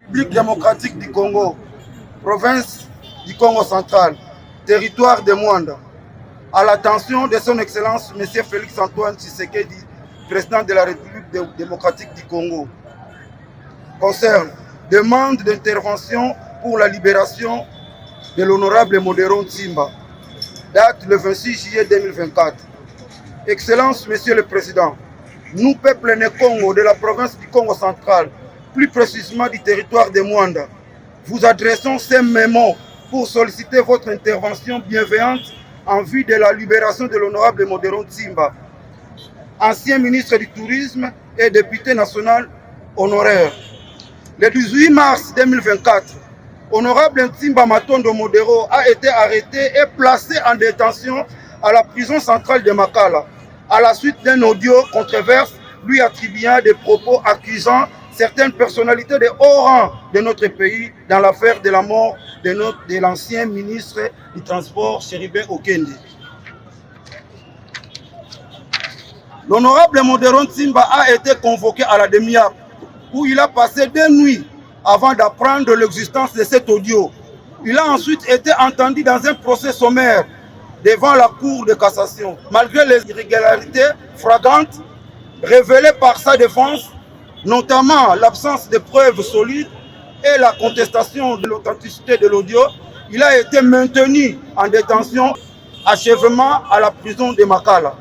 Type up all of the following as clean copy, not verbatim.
République démocratique du Congo, province du Congo central, territoire de Mwanda, à l'attention de son Excellence M. Félix-Antoine Tshisekedi, président de la République démocratique du Congo, concerne demande d'intervention pour la libération de l'honorable Modéron Ntimba, date le 26 juillet 2024. Excellence, Monsieur le Président, nous, peuple né Congo de la province du Congo central, plus précisément du territoire de Mwanda, vous adressons ces mémos pour solliciter votre intervention bienveillante en vue de la libération de l'honorable Modéron Ntimba, ancien ministre du Tourisme et député national honoraire. Le 18 mars 2024, honorable Ntimba Matondo Modéro a été arrêté et placé en détention à la prison centrale de Makala, à la suite d'un audio controverse lui attribuant des propos accusant certaines personnalités de haut rang de notre pays dans l'affaire de la mort de l'ancien ministre du Transport, Chéribin Okende. L'honorable Modéron Ntimba a été convoqué à la demi-heure où il a passé 2 nuits avant d'apprendre l'existence de cet audio. Il a ensuite été entendu dans un procès sommaire devant la Cour de cassation. Malgré les irrégularités flagrantes révélées par sa défense, notamment l'absence de preuves solides et la contestation de l'authenticité de l'audio, il a été maintenu en détention, achèvement à la prison de Makala.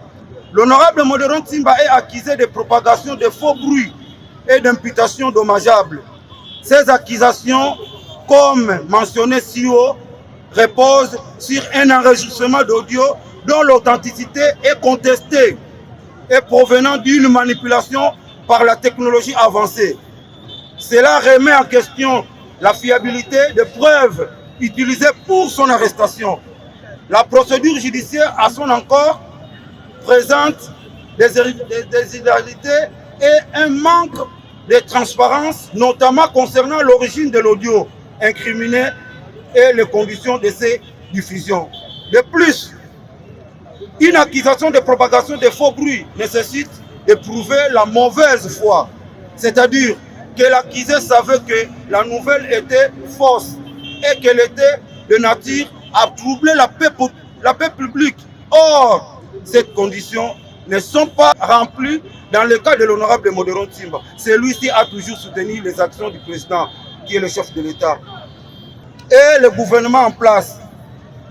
L'honorable Modéron Ntimba est accusé de propagation de faux bruits et d'imputations dommageables. Ces accusations, comme mentionné si haut, reposent sur un enregistrement d'audio dont l'authenticité est contestée et provenant d'une manipulation par la technologie avancée. Cela remet en question la fiabilité des preuves utilisées pour son arrestation. La procédure judiciaire à son encontre présente des irrégularités et un manque de transparence, notamment concernant l'origine de l'audio incriminé et les conditions de ses diffusions. De plus, une accusation de propagation de faux bruits nécessite de prouver la mauvaise foi, c'est-à-dire que l'accusé savait que la nouvelle était fausse et qu'elle était de nature à troubler la paix publique. Or, ces conditions ne sont pas remplies dans le cas de l'honorable Modéron Ntimba. Celui-ci a toujours soutenu les actions du président, qui est le chef de l'État. Et le gouvernement en place,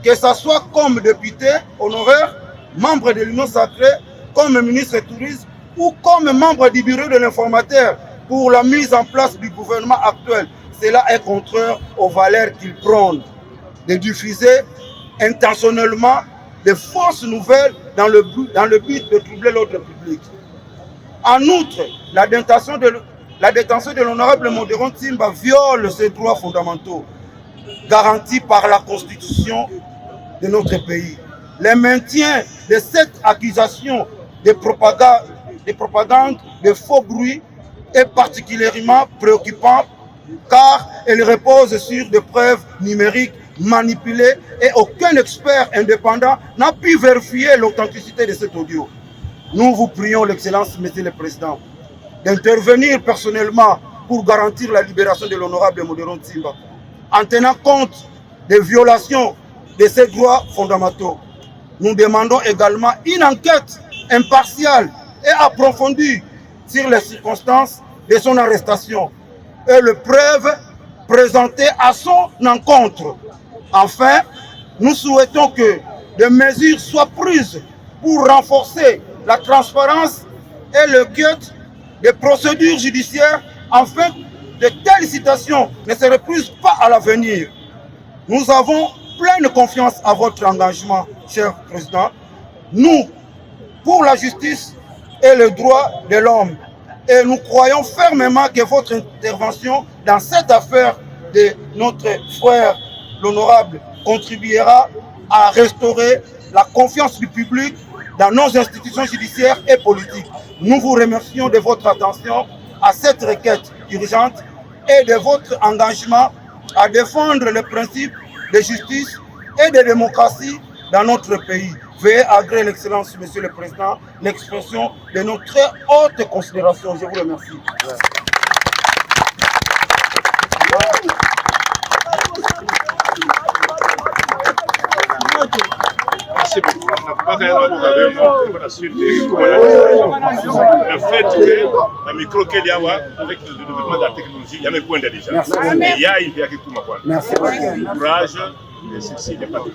que ce soit comme député honoraire, membre de l'Union sacrée, comme ministre du Tourisme ou comme membre du bureau de l'informateur pour la mise en place du gouvernement actuel, cela est contraire aux valeurs qu'il prône, de diffuser intentionnellement de fausses nouvelles dans le but de troubler l'ordre public. En outre, la détention de l'honorable Modéron Ntimba viole ses droits fondamentaux garantis par la Constitution de notre pays. Le maintien de cette accusation de propagande de faux bruits est particulièrement préoccupant car elle repose sur des preuves numériques manipulées et aucun expert indépendant n'a pu vérifier l'authenticité de cet audio. Nous vous prions, l'Excellence, Monsieur le Président, d'intervenir personnellement pour garantir la libération de l'honorable Modéron Ntimba, en tenant compte des violations de ses droits fondamentaux. Nous demandons également une enquête impartiale et approfondie sur les circonstances de son arrestation et les preuves présentées à son encontre. Enfin, nous souhaitons que des mesures soient prises pour renforcer la transparence et le guet des procédures judiciaires afin de telles situations ne se reproduisent pas à l'avenir. Nous avons pleine confiance à votre engagement, cher Président. Nous, pour la justice et le droit de l'homme. Et nous croyons fermement que votre intervention dans cette affaire de notre frère, l'honorable, contribuera à restaurer la confiance du public dans nos institutions judiciaires et politiques. Nous vous remercions de votre attention à cette requête urgente et de votre engagement à défendre les principes de justice et de démocratie dans notre pays. Veuillez agréer l'excellence, Monsieur le Président, l'expression de nos très hautes considérations. Je vous remercie. Le fait que la micro qu'il y a avec le développement de la technologie, il y a mes points d'intelligence. Il y a une vie qui courage et ceci n'est pas de